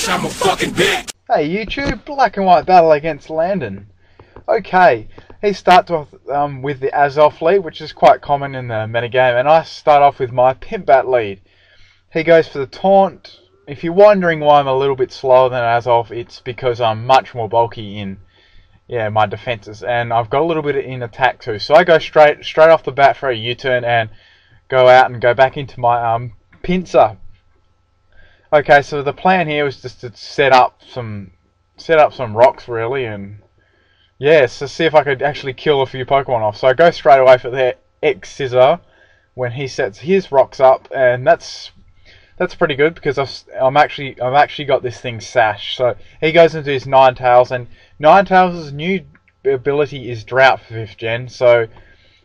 I'm a fucking bitch. Hey YouTube, black and white battle against Landon. Okay, he starts off with the Azov lead, which is quite common in the metagame, and I start off with my Pimpbat lead. He goes for the taunt. If you're wondering why I'm a little bit slower than Azov, it's because I'm much more bulky in my defenses, and I've got a little bit in attack too. So I go straight off the bat for a U-turn and go out and go back into my pincer. Okay, so the plan here was just to set up some rocks really, and yeah, so see if I could actually kill a few Pokemon off. So I go straight away for the X Scissor when he sets his rocks up, and that's pretty good because I've actually got this thing sashed. So he goes into his Ninetales, and Ninetales' new ability is Drought for 5th gen, so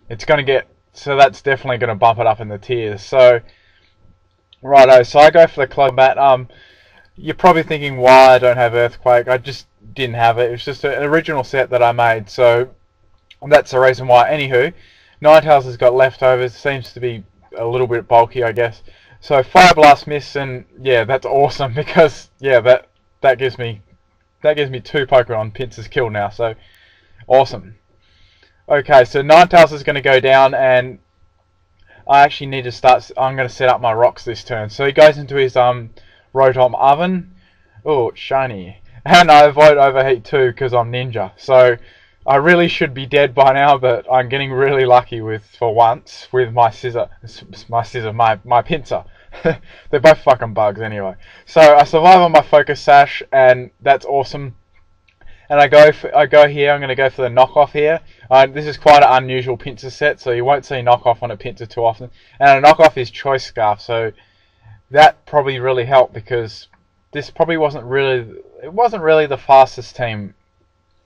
that's definitely gonna bump it up in the tiers. So righto, so I go for the Clubbat. You're probably thinking why I don't have Earthquake. I just didn't have it. It was just an original set that I made, so that's the reason why. Anywho, Ninetales has got leftovers. Seems to be a little bit bulky, I guess. So Fire Blast miss, and yeah, that's awesome because yeah, that gives me 2 Pokemon pincers killed now. So awesome. Okay, so Ninetales is going to go down, and I actually need to start. I'm going to set up my rocks this turn. So he goes into his Rotom Oven. Oh, it's shiny. And I avoid Overheat too because I'm Ninja. So I really should be dead by now, but I'm getting really lucky for once with my pincer. They're both fucking bugs anyway. So I survive on my Focus Sash, and that's awesome. And I go here. I'm going to go for the knockoff here. This is quite an unusual pincer set, so you won't see knockoff on a pincer too often. And a knockoff is Choice Scarf, so that probably really helped because this probably wasn't really the fastest team,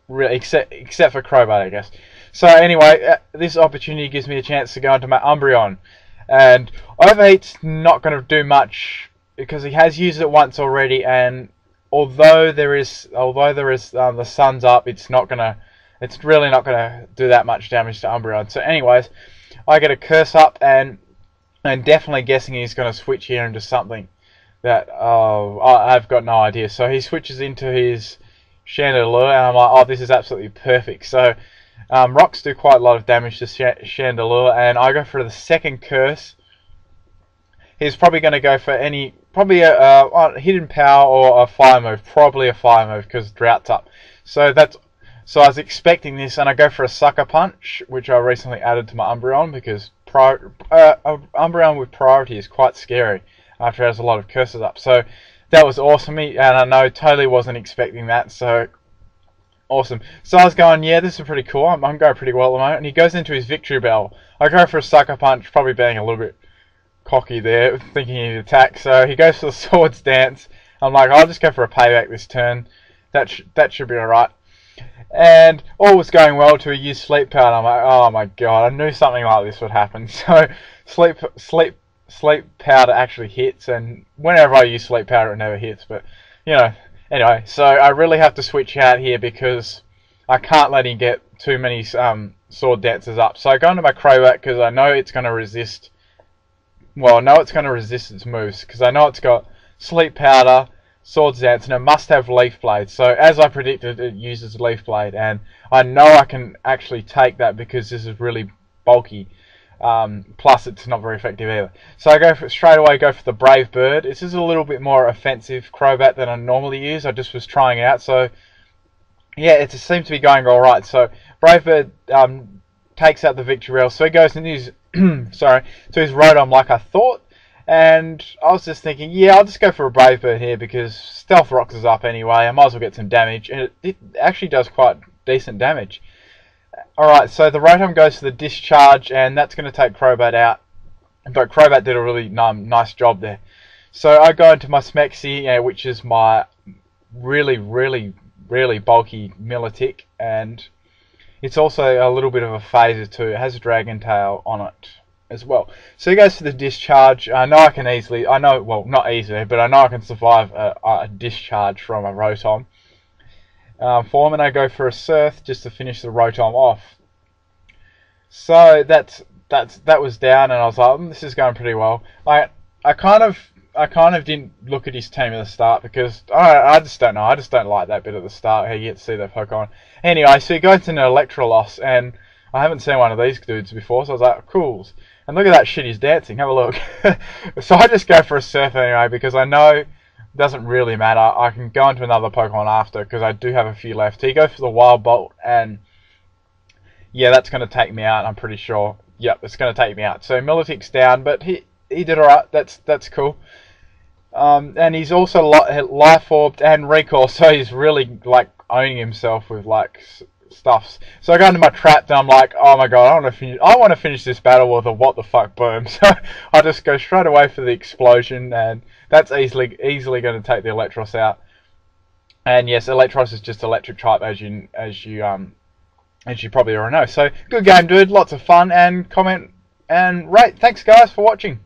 really, except for Crobat, I guess. So anyway, this opportunity gives me a chance to go into my Umbreon, and Overheat's not going to do much because he has used it once already, and although there is the sun's up, it's really not gonna do that much damage to Umbreon. So anyways, I get a Curse Up, and definitely guessing he's gonna switch here into something that I've got no idea. So he switches into his Chandelure, and I'm like, oh, this is absolutely perfect. So rocks do quite a lot of damage to Chandelure, and I go for the second Curse. He's probably going to go for probably a Hidden Power or a Fire move. Probably a Fire move because Drought's up. So I was expecting this, and I go for a Sucker Punch, which I recently added to my Umbreon because Umbreon with priority is quite scary after it has a lot of curses up. So that was awesome, and I know totally wasn't expecting that. So awesome. So I was going, yeah, this is pretty cool. I'm going pretty well at the moment. And he goes into his Victory Bell. I go for a Sucker Punch, probably being a little bit cocky there, thinking he'd attack. So he goes for the Swords Dance. I'm like, I'll just go for a payback this turn. That should be alright. And all was going well till he used Sleep Powder. I'm like, oh my god, I knew something like this would happen. So Sleep Powder actually hits, and whenever I use Sleep Powder, it never hits. But you know, anyway, so I really have to switch out here because I can't let him get too many Sword Dances up. So I go into my Crobat because I know it's going to resist. Well, I know it's going to resist its moves because I know it's got Sleep Powder, Swords Dance, and it must have Leaf Blade. So as I predicted, it uses Leaf Blade, and I know I can actually take that because this is really bulky. Plus, it's not very effective either. So I straight away go for the Brave Bird. This is a little bit more offensive Crobat than I normally use. I just was trying it out, so yeah, it just seems to be going all right. So Brave Bird takes out the Victory Rail, so he goes into his to his Rotom like I thought, and I was just thinking, yeah, I'll just go for a Brave Bird here because Stealth Rocks is up anyway. I might as well get some damage, and it actually does quite decent damage. Alright, so the Rotom goes for the Discharge, and that's going to take Crobat out, but Crobat did a really nice job there. So I go into my Smexy, which is my really bulky Milotic, and it's also a little bit of a phaser too. It has a Dragon Tail on it as well. So he goes for the Discharge. I know I can well, not easily, but I know I can survive a Discharge from a Rotom form, and I go for a Surf just to finish the Rotom off. So that was down, and I was like, this is going pretty well. I kind of I kind of didn't look at his team at the start because I just don't know. I just don't like that bit at the start. How you get to see that Pokemon. Anyway, so he goes into Electrolos, and I haven't seen one of these dudes before, so I was like, cool. And look at that shit he's dancing. Have a look. So I just go for a Surf anyway because I know it doesn't really matter. I can go into another Pokemon after because I do have a few left. He goes for the Wild Bolt, and yeah, that's going to take me out. I'm pretty sure. Yep, it's going to take me out. So Milotic's down, but he did alright. That's cool. And he's also Life Orbed and Recoil, so he's really like owning himself with like stuffs. So I go into my trap, and I'm like, oh my god, I want to finish this battle with a what the fuck boom. So I just go straight away for the explosion, and that's easily going to take the Electros out. And yes, Electros is just electric type, as you probably already know. So good game, dude. Lots of fun, and comment and rate. Thanks, guys, for watching.